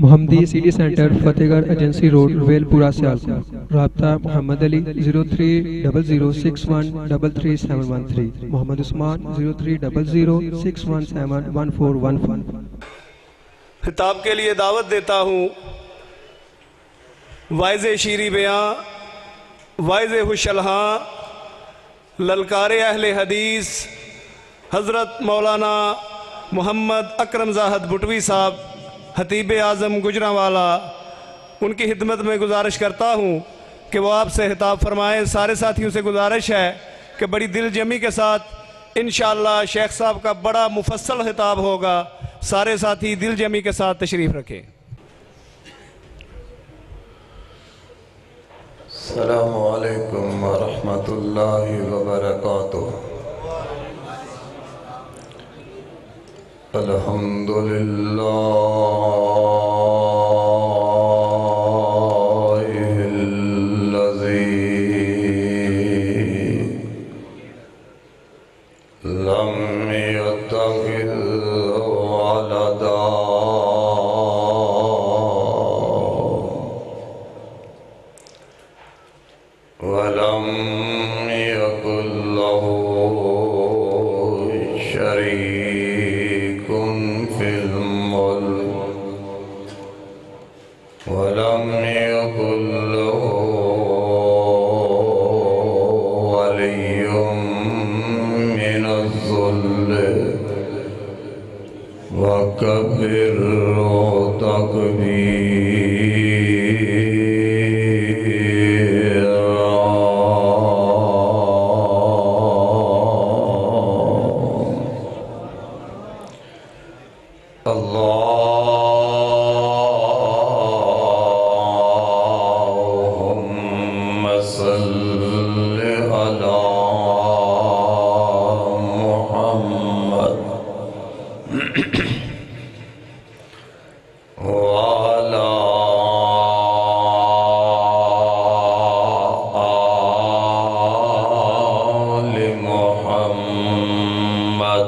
محمدی city centre فتح گڑھ agency road well پورہ سیالکوٹ۔ رابطہ محمد علی 0300613373، محمد عثمان 030061711415۔ خطاب کے لیے دعوت دیتا ہوں واعظ شیریں بیاں، واعظ خوش الہاں، للکار اہل حدیث حضرت مولانا محمد اکرم زاہد بٹوی صاحب، خطیب اعظم گجرانوالہ، ان کی خدمت میں گزارش کرتا ہوں کہ وہ آپ سے خطاب فرمائیں۔ سارے ساتھیوں سے گزارش ہے کہ بڑی دل جمی کے ساتھ انشاءاللہ شیخ صاحب کا بڑا مفصل خطاب ہوگا، سارے ساتھی دل جمی کے ساتھ تشریف رکھیں۔ السلام علیکم ورحمۃ اللہ وبرکاتہ۔ الحمدللہ الذی لم يتخذ ولدا ولم يكن له شريك في الملك ولم يكن له ولي من الذل وكبره اللهم صل على محمد وعلى آل محمد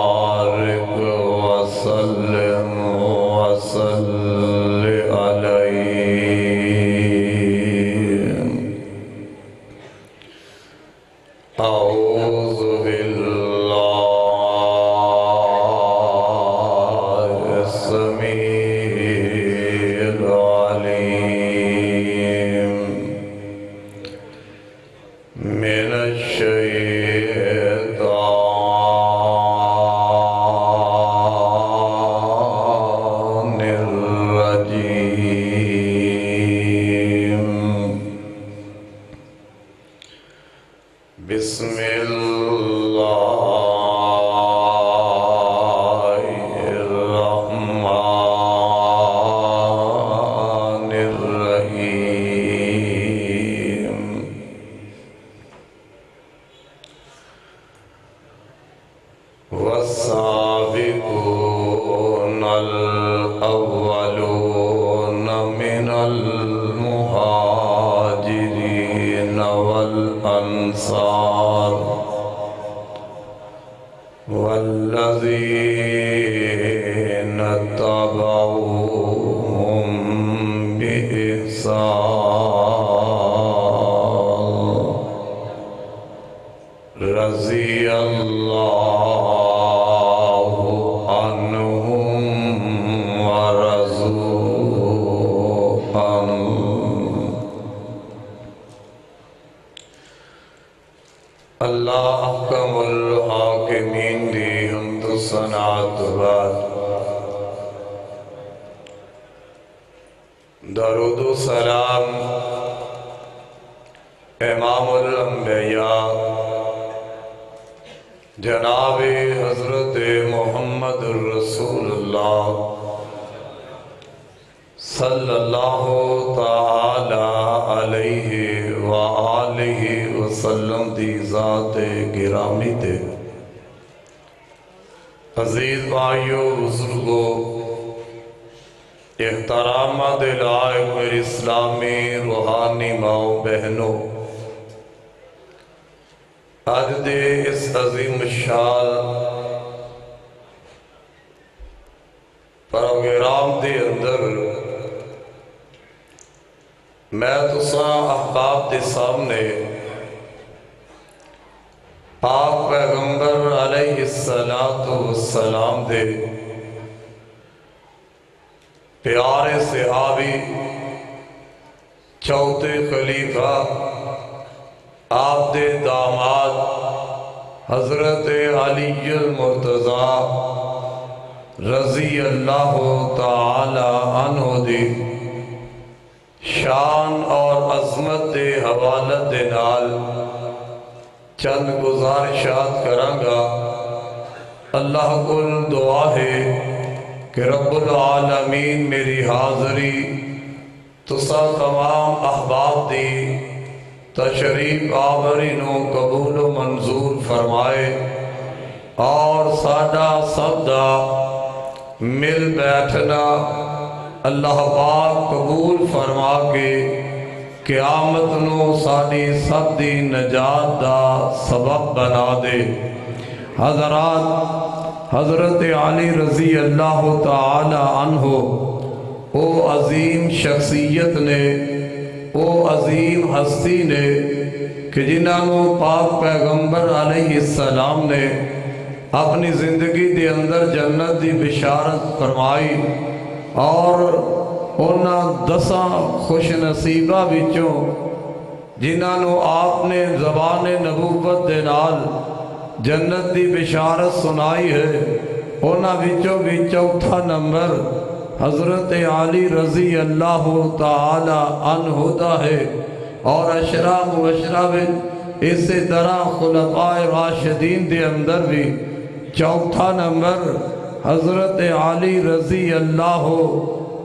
وبارك وسلم وصل عليه۔ أعوذ بالله السميع العليم من الشيطان الرجيم۔ بسم الله الرحمن الرحيم۔ والسابقون الأولون من المهاجرين والأنصار والذين اتبعوهم بإحسان رضي الله عنهم ورضوا عنه۔ اللہ احکم الحاکمین دی حمد و ثنا تو بعد درود و سلام امام الانبیاء جناب حضرت محمد الرسول اللہ صلی اللہ تعالی علیہ وآلہ وسلم دی ذات گرامی تے۔ عزیز بھائیو، بزرگو، احترامات لائق میری اسلامی روحانی ماؤں بہنوں، آج دے اس عظیم شان میں تساں احباب دے سامنے پاک پیغمبر علیہ السلام دے پیارے صحابی چوتھے خلیفہ آپ دے داماد حضرت علی المرتضیٰ رضی اللہ تعالی عنہ دی شان اور عظمت دے حوالت دے نال چند گزارشات کرانگا۔ اللہ کل دعا ہے کہ رب العالمین میری حاضری تسا تمام احباب دی تشریف آوری نو قبول و منظور فرمائے اور سادہ سب دا مل بیٹھنا اللہ پاک قبول فرما کے قیامت نو ساری سب دی نجات دا سبب بنا دے۔ حضرات، حضرت علی رضی اللہ تعالی عنہ او عظیم شخصیت نے، او عظیم ہستی نے کہ جنہوں پاک پیغمبر علیہ السلام نے اپنی زندگی دے اندر جنت دی بشارت فرمائی اور انہاں 10 خوش نصیبہ وچوں جنہوں آپ نے زبان نبوت دے نال جنت دی بشارت سنائی ہے، انہاں وچوں بھی چوتھا نمبر حضرت علی رضی اللہ تعالی عنہ دا ہے، اور عشرہ مبشرہ وچ اسی طرح خلفاء راشدین دے اندر بھی چوتھا نمبر حضرت علی رضی اللہ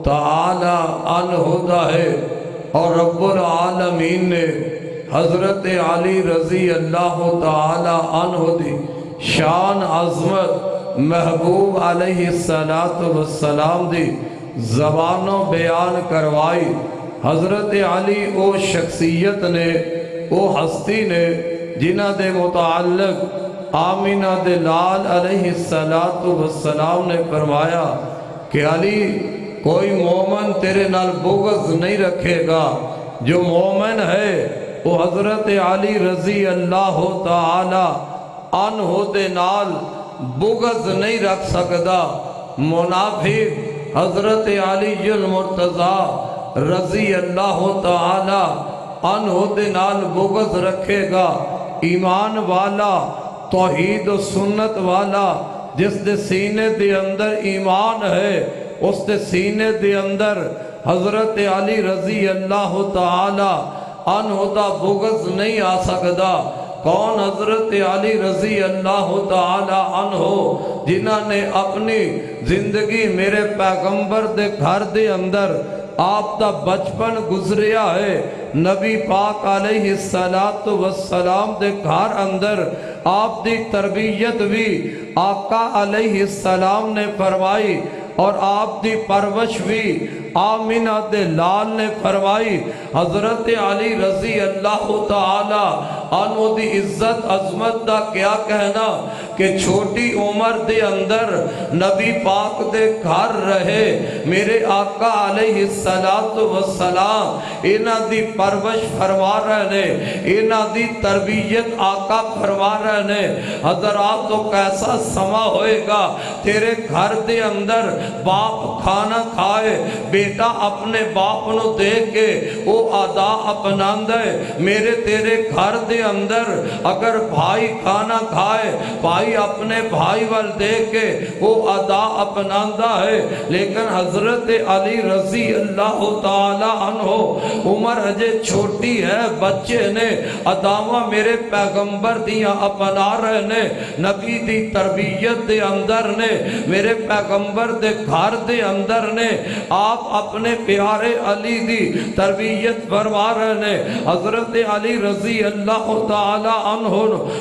تعالی عنہ دا ہے، اور رب العالمین نے حضرت علی رضی اللہ تعالی عنہ دی شان عظمت محبوب علیہ السلام دی زبانوں بیان کروائی۔ حضرت علی او شخصیت نے، او ہستی نے جنہ دے متعلق آمینہ دے لال علیہ السلام نے فرمایا کہ علی کوئی مومن تیرے نال بغض نہیں رکھے گا، جو مومن ہے وہ حضرت علی رضی اللہ تعالی عنہ دے نال بغض نہیں رکھ سکتا۔ منافق حضرت علی المرتضیٰ رضی اللہ تعالی عنہ دے نال بغض رکھے گا، ایمان والا توحید و سنت والا جس دے سینے دے اندر ایمان ہے، اس دے سینے دے اندر حضرت علی رضی اللہ تعالی عنہ دا بغض نہیں آ سکتا۔ کون؟ حضرت علی رضی اللہ تعالی عنہ جنہاں نے اپنی زندگی میرے پیغمبر دے گھر دے اندر آپ دا بچپن گزریا ہے، نبی پاک علیہ السلام دے گھر اندر آپ دی تربیت بھی آقا علیہ السلام نے فرمائی، اور آپ دی پرورش بھی آمینہ دے لال نے فرمائی۔ حضرت علی رضی اللہ تعالی عنہ دی عزت عظمت دا کیا کہنا کہ چھوٹی عمر دے اندر نبی پاک دے گھر رہے، میرے آقا علیہ السلام انہ دی پرورش فرما رہے، انہ دی تربیت آقا فرما رہے۔ حضرات تو کیسا سما ہوئے گا تیرے گھر دے اندر باپ کھانا کھائے، بیٹا اپنے باپ نو دے کے وہ ادا اپناندہ ہے۔ میرے تیرے گھر دے اندر اگر بھائی کھانا کھائے، بھائی اپنے بھائی وال دے کے وہ ادا اپناندہ ہے، لیکن حضرت علی رضی اللہ تعالی عنہ عمر اجے چھوٹی ہے، بچے نے اداواں میرے پیغمبر دیاں اپنا رہے نے، نبی دی تربیت دے اندر نے، میرے پیغمبر دے گھر دے اندر نے آپ اپنے پیارے علی دی تربیت فرما رہے نے۔ حضرت علی رضی اللہ تعالی عنہ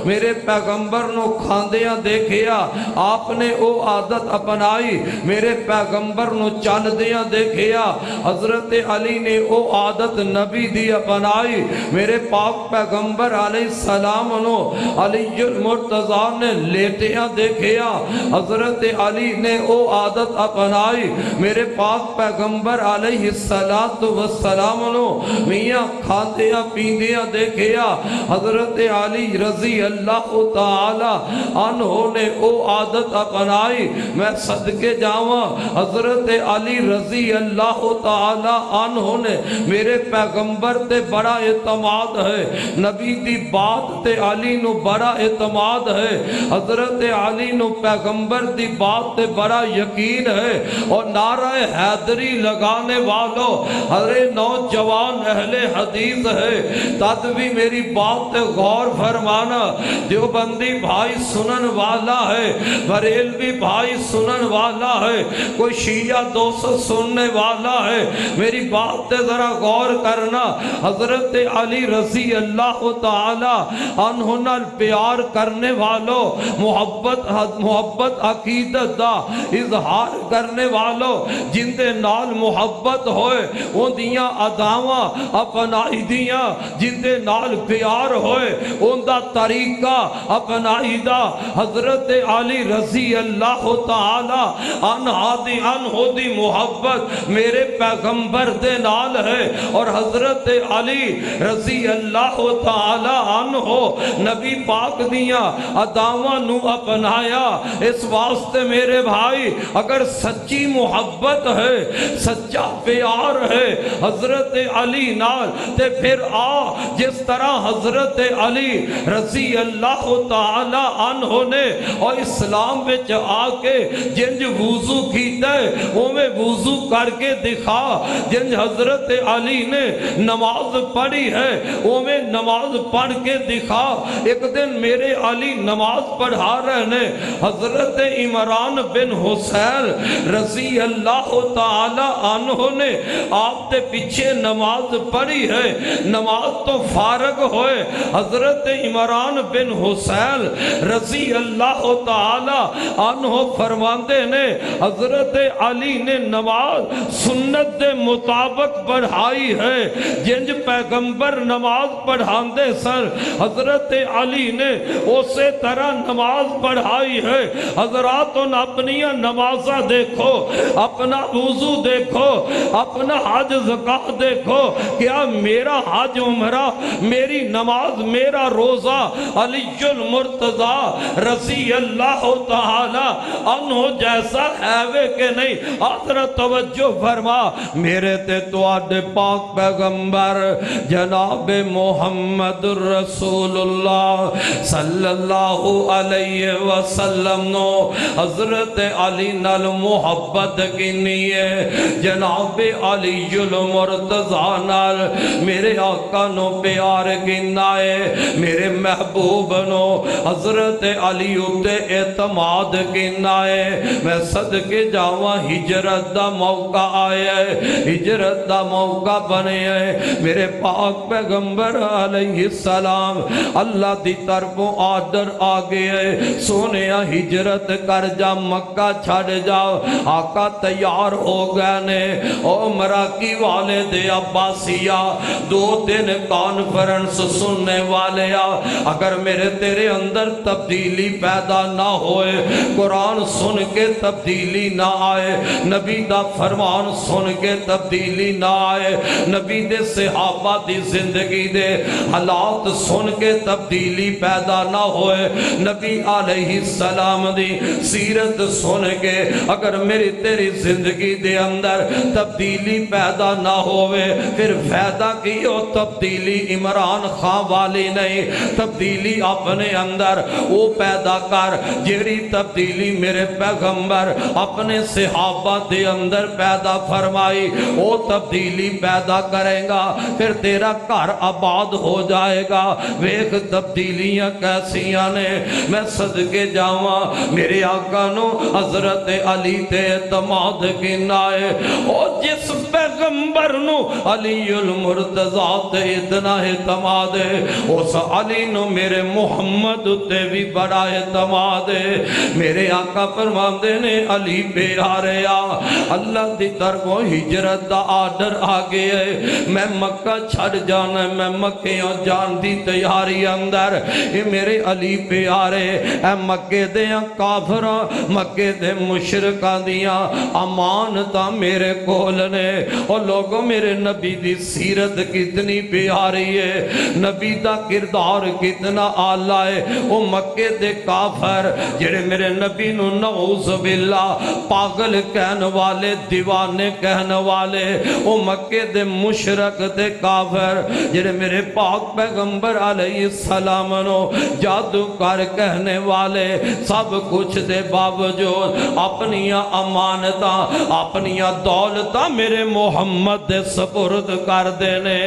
میرے پیغمبر نو کھاندیاں دیکھیا، آپ نے او عادت اپنائی، میرے پیغمبر نو چل دیاں دیکھیا، حضرت علی نے او عادت نبی دی اپنائی میرے پاک پیغمبر علیہ السلام نو علی المرتضی نے لیٹیاں دیکھیا حضرت علی نے او عادت اپنائی میرے پاک پیغمبر علیہ السلام نو میاں کھاندیاں پیندیاں دیکھیا حضرت علی رضی اللہ تعالی عنہ نے او عادت اپنائی میں صدقے جاواں حضرت علی رضی اللہ تعالی عنہ نے میرے پیغمبر تے بڑا اعتماد ہے نبی دی بات تے علی نو بڑا اعتماد ہے حضرت علی نو پیغمبر دی بات تے بڑا یقین ہے اور نعرہ حیدری لگانے والوں ارے نوجوان اہل حدیث ہے تد بھی میری بات تے غور فرمانا دیوبندی بھائی سنن والا ہے بریلوی بھائی سنن والا ہے کوئی شیعہ دوست سننے والا ہے میری بات تے ذرا غور کرنا حضرت علی رضی اللہ تعالی عنہ نال پیار کرنے والوں محبت عقیدت دا اظہار کرنے والوں جن دے نال محبت ہوئے ان دیاں اداواں اپنائی دیاں جن دے نال پیار ہوئے ان دا طریقہ اپنائی دا حضرت علی رضی اللہ تعالی عنہ دی محبت میرے پیغمبر دے نال ہے اور حضرت علی رضی اللہ تعالی عنہ نبی پاک دیاں اداواں نو اپنایا اس واسطے میرے بھائی اگر سچی محبت ہے سچا پیار ہے حضرت علی نال تے پھر جس طرح حضرت علی رضی اللہ تعالی عنہ نے اور اسلام وچ آ کے جنج وضو کیتا ہے اوویں وضو کر کے دکھا جنج حضرت علی نے نماز پڑھی ہے اوویں نماز پڑھ کے دکھا ایک دن میرے علی نماز پڑھا رہے نے حضرت عمران بن حسین رضی اللہ تعالی عنہ نے آپ کے پیچھے نماز پڑھی ہے نماز تو فارغ ہوئے حضرت عمران بن حسین رضی اللہ تعالی عنہ فرماندے نے حضرت علی نے نماز سنت دے مطابق پڑھائی ہے جنج پیغمبر نماز پڑھاندے سر حضرت علی نے اسی طرح نماز پڑھائی ہے حضرات ان اپنی نمازہ دیکھو اپنا وضو دیکھو اپنا حج زکاة دیکھو کیا میرا حج عمرہ میری نماز میرا روزہ علی المرتضی رضی اللہ تعالی عنہ جیسا ہے کہ نہیں حضرت توجہ فرما میرے تے تو آدھے پاک پیغمبر جناب محمد رسول اللہ صلی اللہ علیہ وسلم نو حضرت علی نال محبت کنی ہے جناب علی المرتضی نال میرے آقا نو پیار کنا ہے میرے محبوب نو حضرت علی اتے اعتماد کنا ہے میں صدقے جاواں ہجرت دا موقع آیا ہے ہجرت دا موقع بنے ہے میرے پاک پیغمبر علیہ السلام اللہ دی طرفوں آدر آگے ہے سونیا ہجرت کر جا مکہ چھڑ جاؤ آقا تیار ہو گئے نے او مراکی والے دے عباسیہ 2 دن کانفرنس سننے والے اگر میرے تیرے اندر تبدیلی پیدا نہ ہوئے قرآن سن کے تبدیلی نہ آئے نبی دا فرمان سن کے تبدیلی نہ آئے نبی دے صحابہ دی زندگی دے حالات سن کے تبدیلی پیدا نہ ہوئے نبی علیہ السلام دی سیرت سن کے اگر میری تیری زندگی دے اندر تبدیلی پیدا نہ ہوئے پھر فائدہ کی ہو تبدیلی عمران خان والی نہیں تبدیلی اپنے اندر وہ پیدا کر جیڑی تبدیلی میرے پیغمبر اپنے صحابہ دے اندر پیدا فرمائی وہ تبدیلی پیدا کرے گا پھر تیرا گھر آباد ہو جائے گا ویکھ تبدیلیاں کیسیاں نے میں صدقے جاواں میرے آقا نو حضرت علی تے اعتماد کنا ہے اور جس پیغمبر نو علی المرتضی تے اتنا اعتماد ہے اس علی نو میرے محمد تے بھی بڑا اعتماد ہے میرے آقا فرماندے نے علی پیارے اللہ دی طرفوں ہجرت دا آرڈر آگے ہے میں مکہ چھڑ جانا ہے، میں مکیوں جان دی تیاری اندر، اے میرے علی پیارے، اے مکے دیاں کافراں، مکے دے مشرکاں دیاں امانتاں میرے کول نے۔ اور لوگوں میرے نبی دی سیرت کتنی پیاری ہے، نبی دا کردار کتنا آلہ ہے۔ او مکے دے کافر جڑے میرے نبی نو نعوذ باللہ پاگل کہن والے، دیوانے کہن والے، او مکے دے مشرک دے کافر جڑے میرے پاک پیغمبر علیہ السلام نو جادوگر کہنے والے، سب کچھ دے باوجود اپنیاں امانتاں، اپنیاں دولتاں میرے محمد دے سپرد کر دینے۔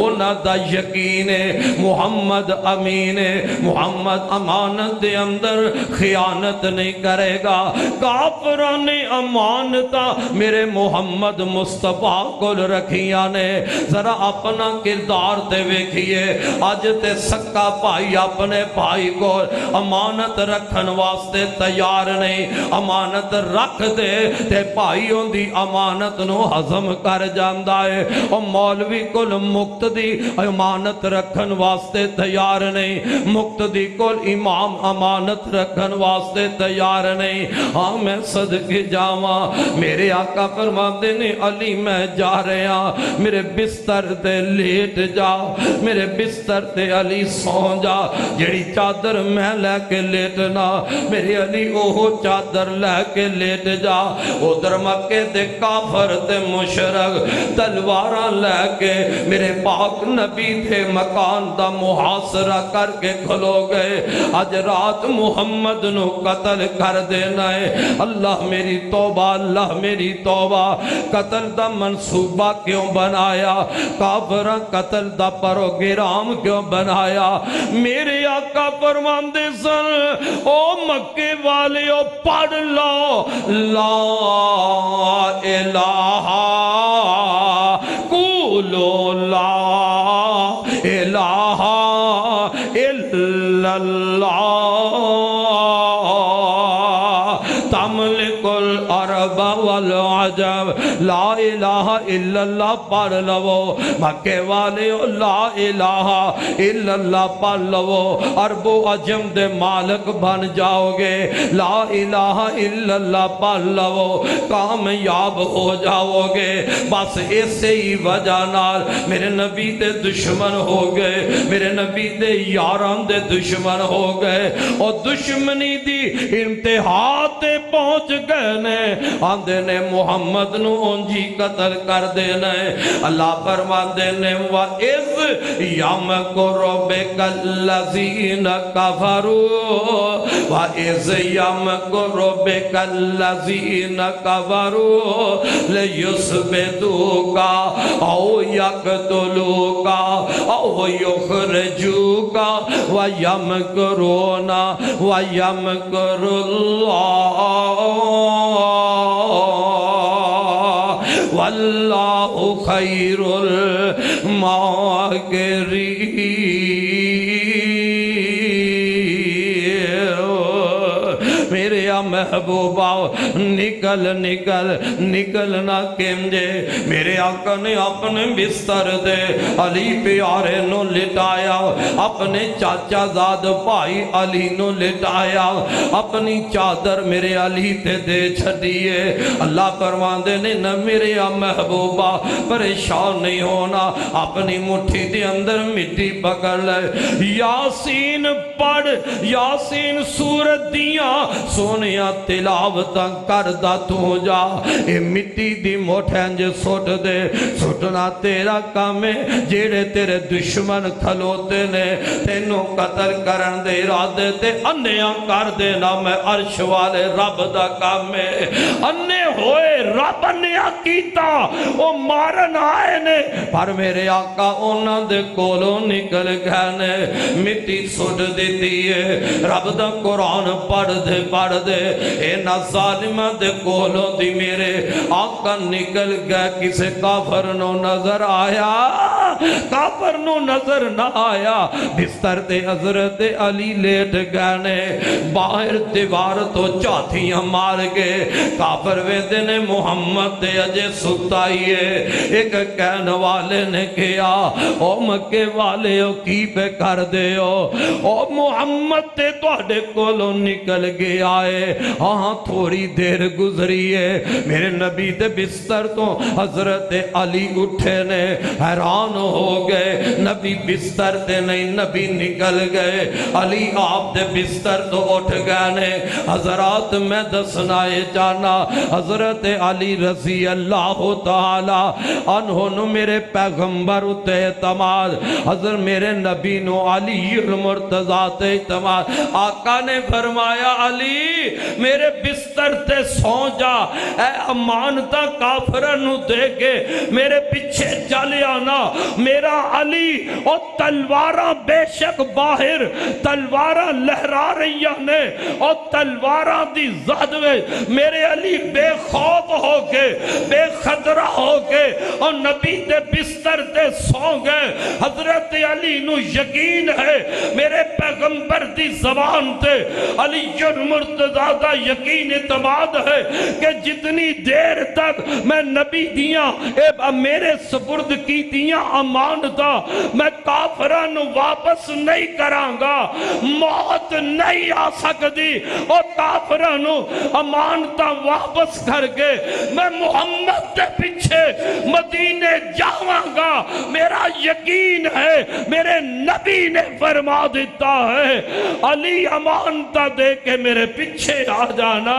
انہاں دا یقین ہے محمد امین ہے، محمد امانت دے اندر خیانت نہیں کرے گا۔ کافران نے امانتاں میرے محمد مصطفیٰ کو رکھیاں نے۔ ذرا اپنا کردار تے ویکھئے، آج تے سکا بھائی اپنے بھائی کو امانت رکھن واسطے تیار نہیں، امانت رکھ دے تے بھائیوں دی امانت نو ہضم کر جاندا ہے۔ اور مولوی کل مقتدی امانت رکھن واسطے تیار نہیں، مقتدی کل امام امانت رکھن واسطے تیار نہیں۔ ہاں میں صدقے جاواں، میرے آقا فرماندے نے علی میں جا رہا، میرے بستر تے لیٹ جا، میرے بستر تے علی سو جا، جڑی چادر میں لے کے لیٹنا میرے علی اوہ چادر لے کے لیٹ جا۔ ادھر مکے دے کافر تے مشرک تلواراں لے کے میرے پاک نبی دے مکان دا محاصرہ کر کے کھلو گئے، آج رات محمد نو قتل کر دینا ہے۔ اللہ میری توبہ، اللہ میری توبہ، قتل دا منصوبہ کیوں بنایا؟ کافرہ قتل دا پروگرام کیوں بنایا؟ میرے آقا فرماندے سن او مکے والے او پڑھ لو لا الہ قولو لا الہ الا اللہ تملک العرب والعجم، لا الہ الا اللہ پڑھ لو مکے والے، لا الہ الا اللہ پڑھ لو، عرب و عجم دے مالک بن جاؤ گے، لا الہ الا اللہ پڑھ لو کامیاب ہو جاؤ گے۔ بس ایسے ہی وجہ نال میرے نبی دے دشمن ہو گئے، میرے نبی دے یاران دے دشمن ہو گئے، اور دشمنی دی انتہا تے پہنچ گئے نے، آندے نے محمد نو انجی قتل کر دینا ہے۔ اللہ فرماندے نے وَإِذْ يَمْكُرُ بِكَ الَّذِينَ كَفَرُوا وَإِذْ يَمْكُرُ بِكَ الَّذِينَ كَفَرُوا لِيُثْبِتُوكَ أَوْ يَقْتُلُوكَ أَوْ يُخْرِجُوكَ وَيَمْكُرُونَ وَيَمْكُرُ اللَّهُ واللہ خیر الماکرین۔ میرے محبوبہ نکل نکل نکلنا کمجے، میرے آقا نے اپنے بستر دے علی پیارے نو لٹایا، اپنے چاچا زاد بھائی علی نو لٹایا، اپنی چادر میرے علی تے دے چھڑیے۔ اللہ فرماندے نے نہ میرے محبوبہ پریشان نہیں ہونا، اپنی مٹھی دے اندر مٹی پکڑ لے، یاسین پڑھ، یاسین سورت دیاں سونیاں تلاوتاں کردہ تو جا، اے مٹی دی موٹھیں جو سوٹ دے، سوٹنا تیرا کام ہے، جیڑے تیرے دشمن کھلوتے نے تینوں قتل کرن دے ارادے تے انیاں کر دینا میں عرش والے رب دا کام ہے۔ انے ہوئے رب انیاں کیتا، او مارن آئے نے، پر میرے آقا انہاں دے کولوں نکل گئے نے، مٹی سوٹ دیتی ہے۔ رب دا قرآن پڑھ دے اینا ظالمہ دے کولوں دی میرے آقا نکل گئے کسے کافر نو نظر آیا کافر نو نظر نہ آیا بستر تے حضرت علی لیٹ گئے باہر دیوار تو چاتھیاں مار گئے کافر ویدے نے محمد دے اجے ستائیے ایک کہن والے نے کیا او مکے والے او کی پہ کر دے او محمد تے توڑے کولوں نکل گیا ہے ہاں تھوڑی دیر گزری ہے میرے نبی دے بستر تو حضرت علی اٹھے نے حیران ہو گئے نبی بستر تے نہیں نبی نکل گئے علی آپ دے بستر تو اٹھ گئے نے حضرات میں دسنائے جانا حضرت علی رضی اللہ تعالی عنہ نو میرے پیغمبر اتے اعتماد حضرت میرے نبی نو علی المرتضی تے اعتماد آقا نے فرمایا علی میرے بستر تے سو جا اے امانتا کافرن نو دے کے میرے پیچھے چلے آنا میرا علی اور تلوارہ بے شک باہر تلوارہ لہرا رہی نے اور تلوارہ دی زہد میں میرے علی بے خوف ہو کے بے خطرہ ہو کے اور نبی دے بستر تے سو گئے حضرت علی نو یقین ہے میرے پیغمبر دی زبان تے علی المرتضی دا یقین اعتماد ہے کہ جتنی دیر تک میں نبی دیاں میرے سپرد کی دیاں امانتا میں کافران واپس نہیں کرانگا موت نہیں آ سکتی اور کافران امانتا واپس کر کے میں محمد دے پیچھے مدینے جاوانگا میرا یقین ہے میرے نبی نے فرما دیتا ہے علی امانتا دے کے میرے پیچھے آ جانا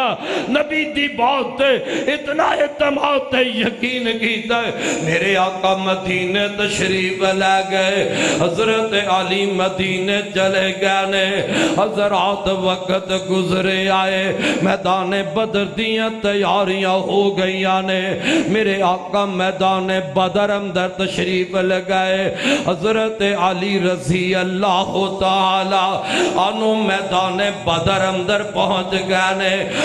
نبی دی بات اتنا اعتماد یقین کیتا ہے میرے آقا مدینے تشریف لے گئے حضرت علی مدینے چلے گئے حضرات وقت گزرے آئے میدان بدر دیاں تیاریاں ہو گئی نے میرے آقا میدان بدر اندر تشریف لگائے حضرت علی رضی اللہ تعالی عنہ میدان بدر اندر پہنچ گئے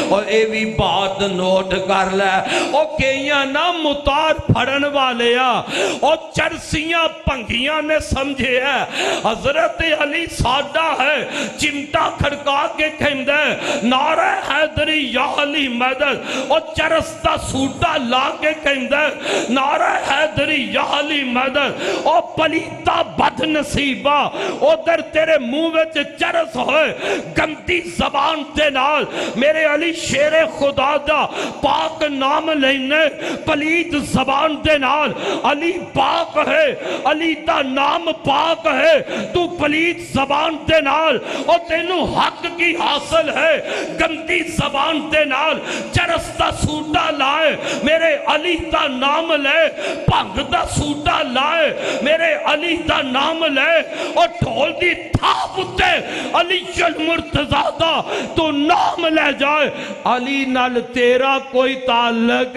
اور اے بھی بات نوٹ کر لے اور کئیاں نہ متار پھڑن والے اور چرسیاں پنگیاں نے سمجھے ہے حضرت علی سادہ ہے چمٹا کھڑکا کے کھندے نعرہ حیدری یا علی مدد اور چرستہ سوٹا لا کے کھندے نعرہ حیدری یا علی مدد اور پلیتا بد نصیبہ ادھر تیرے منہ وچ چرس ہوئے گندی زبان دے نال میرے علی شیر خدا دا پاک نام لینے پلیت زبان دے نال علی پاک ہے علی دا نام پاک ہے تو پلیت زبان دے نال اور تینو حق کی حاصل ہے گندی زبان دے نال چرستہ سوٹا لائے میرے علی دا نام لے پنگ دا سوٹا لائے میرے علی دا نام لے اور ڈھول دی تھاپ اتے علی المرتضی دا تو نام لے جائے علی نال تیرا کوئی تعلق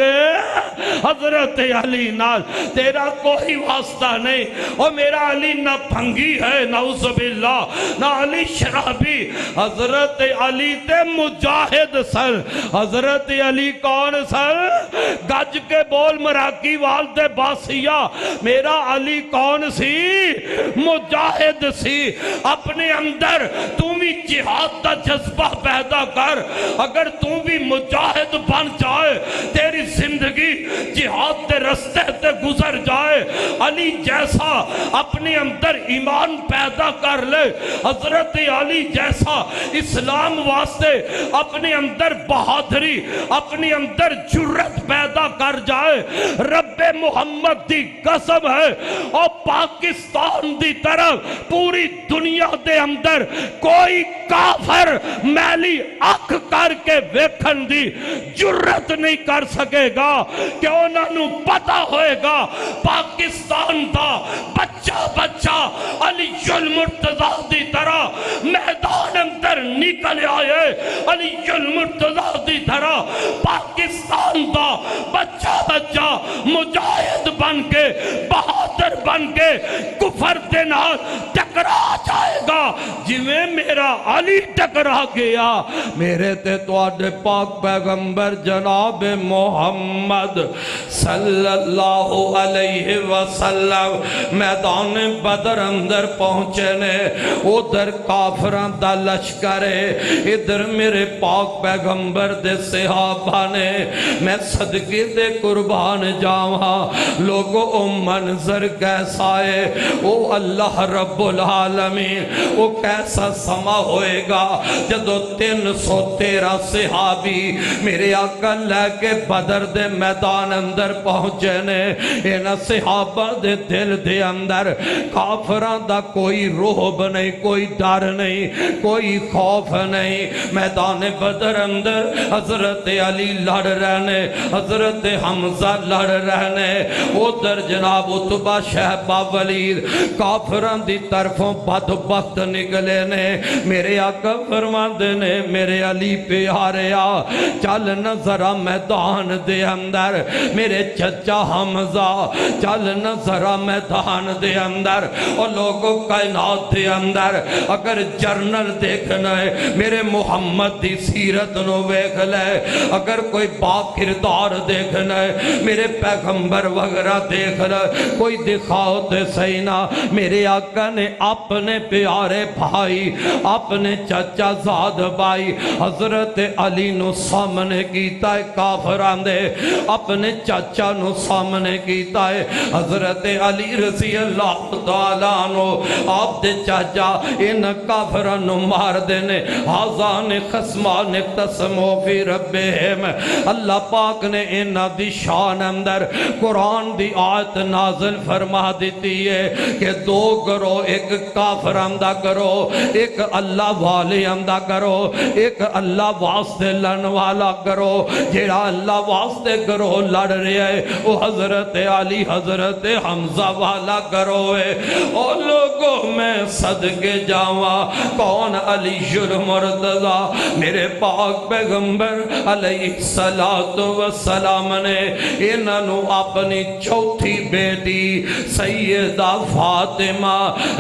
حضرت علی نال تیرا کوئی واسطہ نہیں اور میرا علی نہ پھنگی ہے نعوذ باللہ نہ علی شرابی حضرت علی تے مجاہد سر حضرت علی کون سر گج کے بول مراکی والدے باسیہ میرا علی کون سی مجاہد سی اپنے اندر تم بھی جہاد کا جذبہ پیدا کر اگر تم بھی مجاہد بن جائے تیری زندگی جہاد کے رستے سے گزر جائے علی جیسا اپنے اندر ایمان پیدا کر لے حضرت علی جیسا اسلام واسطے اپنے اندر بہادری اپنے اندر جرت پیدا کر جائے رب محمد دی قسم ہے اور پاکستان دی طرف پوری دنیا دے اندر کوئی کافر میلی اکھ کر کے ویکھن دی جرت نہیں کر سکے گا کہ انہوں نے پتا ہوئے گا پاکستان دا بچہ علی المرتضی دی طرح میدان اندر نکل آئے علی المرتضی دی طرح پاکستان دا بچہ مجاہد بن کے بہادر بن کے کفر دے نال ٹکرا جائے گا جویں میرا علی ٹکرا گیا میرے تے تواڈے پاک پیغمبر جناب محمد صلی اللہ علیہ وسلم میدان بدر اندر پہنچے نے ادھر کافران دا لشکر ہے ادھر میرے پاک پیغمبر دے صحابہ نے میں صدقے دے قربان جاواں لوگوں او منظر کیسا ہے او اللہ رب العالمین او کیسا سما ہوئے گا جدو 313 صحابی میرے آقا لے کے بدر دے میدان اندر پہنچے نے اینا صحابہ دے دل دے اندر کافران دا کوئی روحب نہیں کوئی ڈر نہیں کوئی خوف نہیں میدان بدر اندر حضرت علی لڑ رہنے حضرت حمزہ لڑ رہنے ادھر جناب عتبہ شہبہ ولید کافران دی طرفوں بدبخت نکلے نے میرے آقا فرماندے نے میرے علی پیاریا چل نظرہ میدان دے اندر میرے چچا حمزہ چل نظرہ میدان دے اندر اور لوگوں کائنات دے اندر اگر جرنل دیکھنا ہے میرے محمد دی سیرت نو ویکھ لے اگر کوئی با کردار دیکھنا ہے میرے پیغمبر وغیرہ دیکھ لے کوئی دکھاؤ تے سینا میرے آقا نے اپنے پیارے بھائی اپنے چچا زاد بھائی حضرت علی نو سامنے کیتا ہے کافران دے اپنے چچا نو سامنے کیتا ہے حضرت علی رضی اللہ تعالیٰ عنہ آپ دے چاچا ان کافران نو مار دینے حاضان خسمان اقتسمو فی ربہم اللہ پاک نے انہ دی شان اندر قرآن دی آیت نازل فرما دیتی ہے کہ دو کرو ایک کافران دا کرو ایک اللہ والے اندہ کرو ایک اللہ واسطے لن والا کرو جیڑا اللہ واسطے کرو لڑ رہے ہے وہ حضرت علی حضرت حمزہ والا کرو ہے اور لوگوں میں صدقے جاواں کون علی المرتضی میرے پاک پیغمبر علیہ السلام نے انہوں اپنی چوتھی بیٹی سیدہ فاطمہ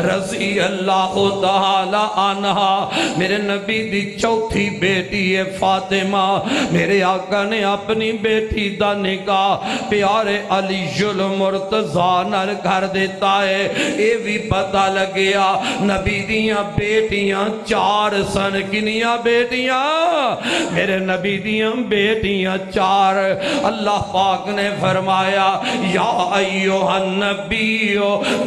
رضی اللہ تعالی عنہا میرے نبی دی چوتھی بیٹی ہے فاطمہ میرے آقا نے اپنی بیٹی دا نکاح پیارے علی المرتضی نال کر دیتا ہے اے بھی پتہ لگیا نبی دیاں بیٹیاں 4 سن کنیاں بیٹیاں میرے نبی دیاں بیٹیاں 4 اللہ پاک نے فرمایا یا ایوہ النبی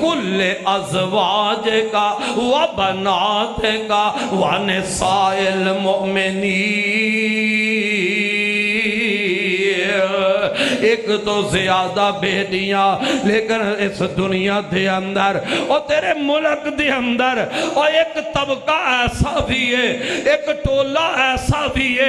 کل ازواج کا و بنات کا و نساء المؤمنین ایک تو زیادہ بیٹیاں لیکن اس دنیا دے اندر اور تیرے ملک دے اندر اور ایک طبقہ ایسا بھی ہے ایک ٹولہ ایسا بھی ہے